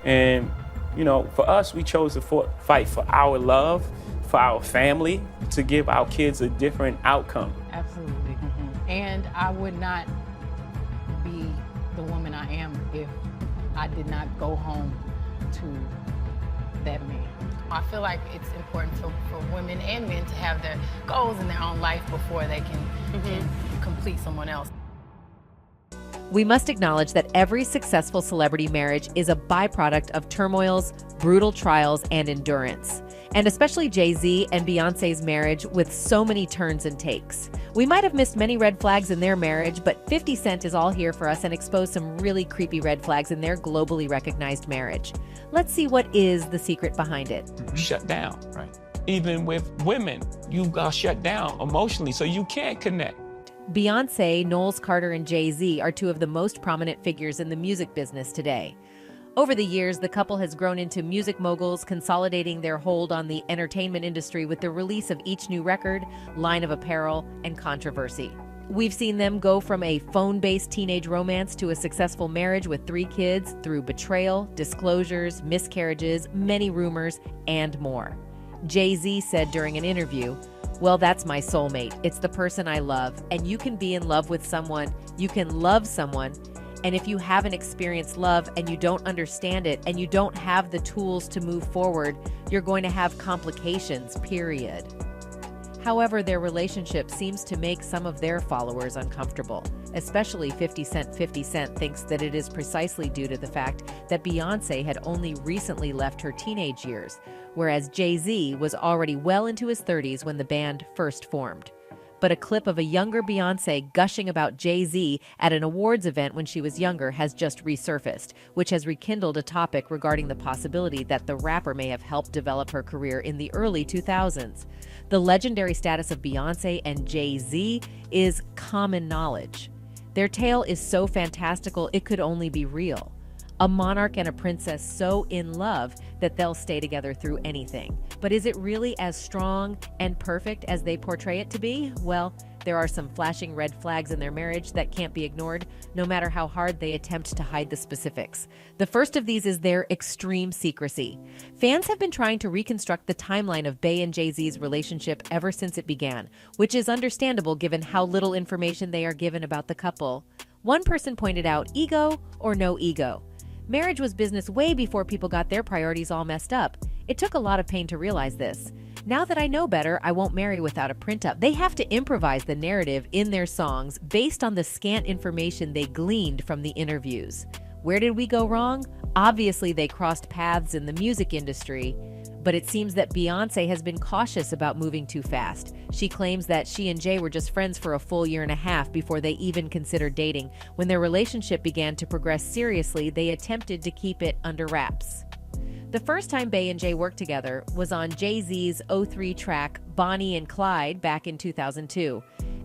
And, you know, for us, we chose to fight for our love, for our family, to give our kids a different outcome. Absolutely. And I would not be the woman I am if I did not go home to that man. I feel like it's important for women and men to have their goals in their own life before they can complete someone else. We must acknowledge that every successful celebrity marriage is a byproduct of turmoils, brutal trials, and endurance. And especially Jay-Z and Beyoncé's marriage with so many turns and takes. We might have missed many red flags in their marriage, but 50 Cent is all here for us and exposed some really creepy red flags in their globally recognized marriage. Let's see what is the secret behind it. Shut down. Right. Even with women, you got shut down emotionally, so you can't connect. Beyoncé, Knowles Carter, and Jay-Z are two of the most prominent figures in the music business today. Over the years, the couple has grown into music moguls, consolidating their hold on the entertainment industry with the release of each new record, line of apparel, and controversy. We've seen them go from a phone-based teenage romance to a successful marriage with 3 kids through betrayal, disclosures, miscarriages, many rumors, and more. Jay-Z said during an interview, "Well, that's my soulmate. It's the person I love. And you can be in love with someone, you can love someone, and if you haven't experienced love and you don't understand it and you don't have the tools to move forward, you're going to have complications, period." However, their relationship seems to make some of their followers uncomfortable, especially 50 Cent. 50 Cent thinks that it is precisely due to the fact that Beyoncé had only recently left her teenage years, whereas Jay-Z was already well into his 30s when the band first formed. But a clip of a younger Beyoncé gushing about Jay-Z at an awards event when she was younger has just resurfaced, which has rekindled a topic regarding the possibility that the rapper may have helped develop her career in the early 2000s. The legendary status of Beyoncé and Jay-Z is common knowledge. Their tale is so fantastical it could only be real. A monarch and a princess so in love that they'll stay together through anything. But is it really as strong and perfect as they portray it to be? Well, there are some flashing red flags in their marriage that can't be ignored, no matter how hard they attempt to hide the specifics. The first of these is their extreme secrecy. Fans have been trying to reconstruct the timeline of Bey and Jay-Z's relationship ever since it began, which is understandable given how little information they are given about the couple. One person pointed out, ego or no ego. Marriage was business way before people got their priorities all messed up. It took a lot of pain to realize this. Now that I know better, I won't marry without a print-up. They have to improvise the narrative in their songs based on the scant information they gleaned from the interviews. Where did we go wrong? Obviously, they crossed paths in the music industry, but it seems that Beyoncé has been cautious about moving too fast. She claims that she and Jay were just friends for a full year and a half before they even considered dating. When their relationship began to progress seriously, they attempted to keep it under wraps. The first time Bey and Jay worked together was on Jay-Z's '03 track Bonnie and Clyde back in 2002.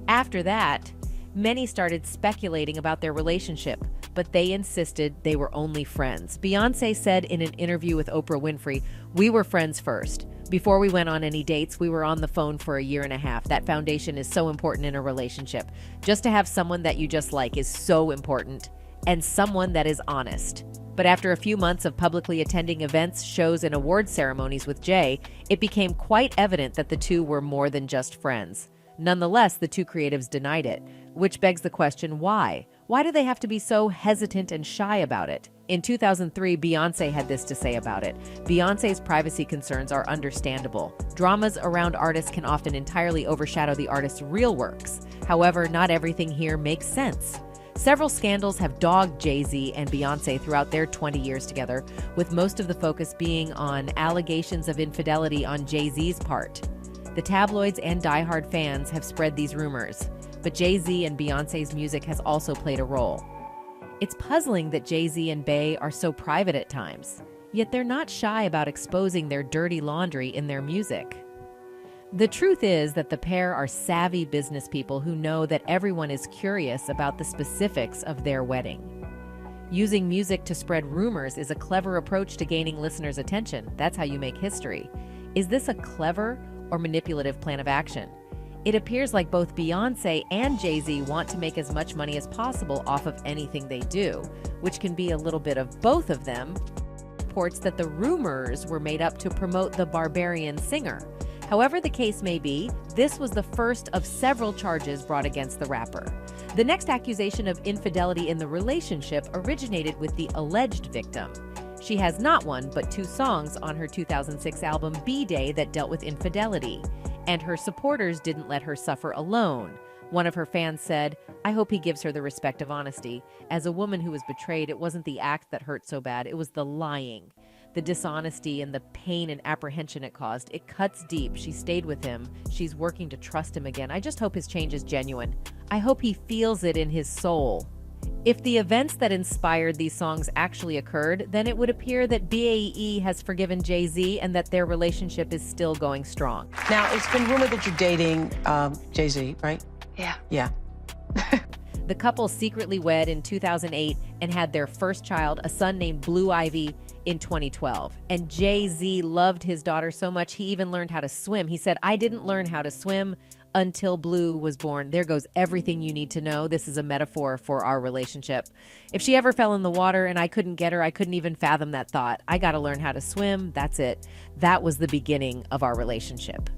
After that, many started speculating about their relationship, but they insisted they were only friends. Beyoncé said in an interview with Oprah Winfrey, "We were friends first. Before we went on any dates, we were on the phone for a year and a half. That foundation is so important in a relationship. Just to have someone that you just like is so important, and someone that is honest." But after a few months of publicly attending events, shows, and awards ceremonies with Jay, it became quite evident that the two were more than just friends. Nonetheless, the two creatives denied it, which begs the question, why? Why do they have to be so hesitant and shy about it? In 2003, Beyoncé had this to say about it. Beyoncé's privacy concerns are understandable. Dramas around artists can often entirely overshadow the artist's real works. However, not everything here makes sense. Several scandals have dogged Jay-Z and Beyoncé throughout their 20 years together, with most of the focus being on allegations of infidelity on Jay-Z's part. The tabloids and diehard fans have spread these rumors, but Jay-Z and Beyoncé's music has also played a role. It's puzzling that Jay-Z and Bey are so private at times, yet they're not shy about exposing their dirty laundry in their music. The truth is that the pair are savvy business people who know that everyone is curious about the specifics of their wedding. Using music to spread rumors is a clever approach to gaining listeners' attention. That's how you make history. Is this a clever or manipulative plan of action? It appears like both Beyoncé and Jay-Z want to make as much money as possible off of anything they do, which can be a little bit of both of them, reports that the rumors were made up to promote the Barbarian singer. However the case may be, this was the first of several charges brought against the rapper. The next accusation of infidelity in the relationship originated with the alleged victim. She has not one, but 2 songs on her 2006 album B-Day that dealt with infidelity. And her supporters didn't let her suffer alone. One of her fans said, "I hope he gives her the respect of honesty. As a woman who was betrayed, it wasn't the act that hurt so bad, it was the lying. The dishonesty and the pain and apprehension it caused. It cuts deep. She stayed with him. She's working to trust him again. I just hope his change is genuine. I hope he feels it in his soul." If the events that inspired these songs actually occurred, then it would appear that BAE has forgiven Jay-Z and that their relationship is still going strong. Now, it's been rumored that you're dating Jay-Z, right? Yeah. Yeah. The couple secretly wed in 2008 and had their first child, a son named Blue Ivy, in 2012. And Jay-Z loved his daughter so much, he even learned how to swim. He said, "I didn't learn how to swim until Blue was born. There goes everything you need to know. This is a metaphor for our relationship. If she ever fell in the water and I couldn't get her, I couldn't even fathom that thought. I got to learn how to swim. That's it. That was the beginning of our relationship."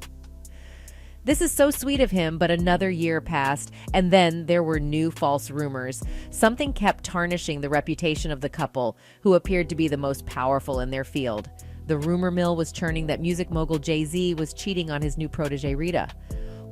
This is so sweet of him, but another year passed, and then there were new false rumors. Something kept tarnishing the reputation of the couple, who appeared to be the most powerful in their field. The rumor mill was churning that music mogul Jay-Z was cheating on his new protege Rita.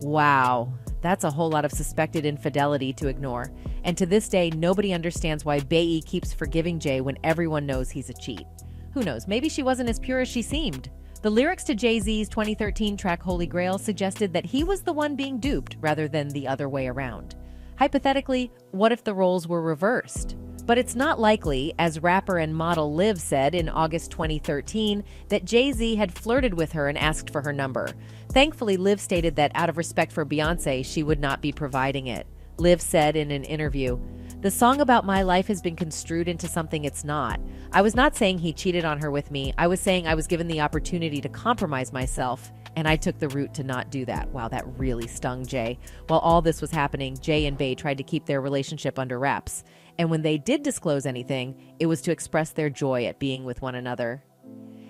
Wow, that's a whole lot of suspected infidelity to ignore. And to this day, nobody understands why Bae keeps forgiving Jay when everyone knows he's a cheat. Who knows, maybe she wasn't as pure as she seemed. The lyrics to Jay-Z's 2013 track Holy Grail suggested that he was the one being duped rather than the other way around. Hypothetically, what if the roles were reversed? But it's not likely, as rapper and model Liv said in August 2013, that Jay-Z had flirted with her and asked for her number. Thankfully, Liv stated that out of respect for Beyoncé, she would not be providing it. Liv said in an interview, "The song about my life has been construed into something it's not. I was not saying he cheated on her with me. I was saying I was given the opportunity to compromise myself, and I took the route to not do that." Wow, that really stung Jay. While all this was happening, Jay and Bae tried to keep their relationship under wraps. And when they did disclose anything, it was to express their joy at being with one another.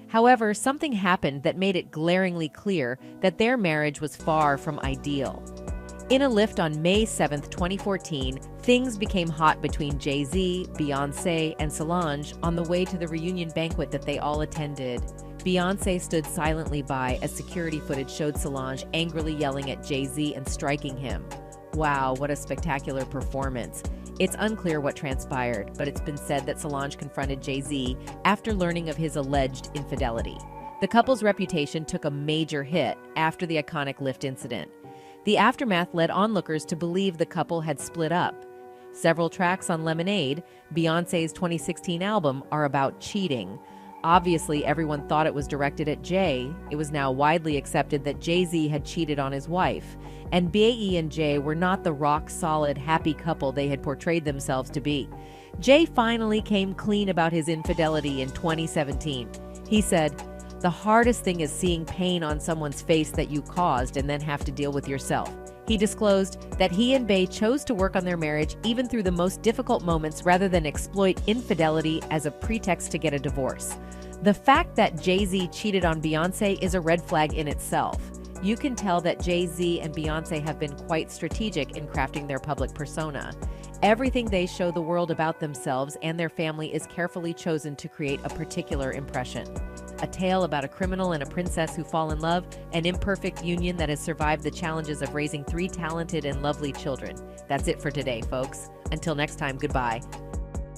However, something happened that made it glaringly clear that their marriage was far from ideal. In a lift on May 7, 2014, things became hot between Jay-Z, Beyoncé, and Solange on the way to the reunion banquet that they all attended. Beyoncé stood silently by as security footage showed Solange angrily yelling at Jay-Z and striking him. Wow, what a spectacular performance. It's unclear what transpired, but it's been said that Solange confronted Jay-Z after learning of his alleged infidelity. The couple's reputation took a major hit after the iconic lift incident. The aftermath led onlookers to believe the couple had split up. Several tracks on Lemonade, Beyoncé's 2016 album, are about cheating. Obviously, everyone thought it was directed at Jay. It was now widely accepted that Jay-Z had cheated on his wife. And Bae and Jay were not the rock-solid, happy couple they had portrayed themselves to be. Jay finally came clean about his infidelity in 2017. He said, "The hardest thing is seeing pain on someone's face that you caused and then have to deal with yourself." He disclosed that he and Bae chose to work on their marriage even through the most difficult moments rather than exploit infidelity as a pretext to get a divorce. The fact that Jay-Z cheated on Beyoncé is a red flag in itself. You can tell that Jay-Z and Beyoncé have been quite strategic in crafting their public persona. Everything they show the world about themselves and their family is carefully chosen to create a particular impression. A tale about a criminal and a princess who fall in love, an imperfect union that has survived the challenges of raising 3 talented and lovely children. That's it for today, folks. Until next time, goodbye.